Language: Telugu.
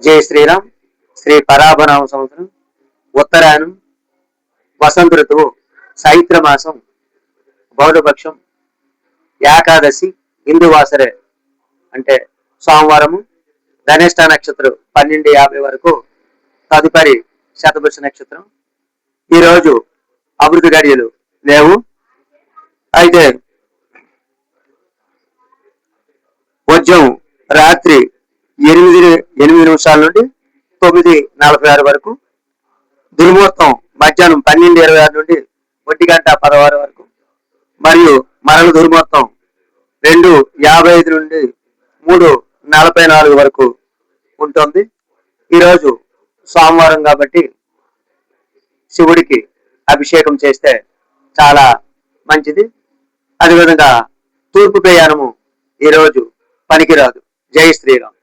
జై శ్రీరామ్. శ్రీ పరాభనామ సంవత్సరం, ఉత్తరాయణం, వసంత ఋతువు, చైత్ర మాసం, బౌద్ధపక్షం, ఏకాదశి, హిందూవాసరే అంటే సోమవారము, ధనిష్ట నక్షత్రం 12:50 వరకు, తదుపరి శతభిష నక్షత్రం. ఈరోజు అభివృద్ధి గడియలు లేవు. అయితే ఉదయం రాత్రి 8 నుండి 9:46 వరకు, దుర్ముహూర్తం మధ్యాహ్నం 12:26 నుండి 1:16 వరకు, మరియు మరల దుర్ముహూర్తం 2:55 నుండి 3:44 వరకు ఉంటుంది. ఈరోజు సోమవారం కాబట్టి శివుడికి అభిషేకం చేస్తే చాలా మంచిది. అదేవిధంగా తూర్పు ప్రయాణము ఈరోజు పనికిరాదు. జై శ్రీరామ్.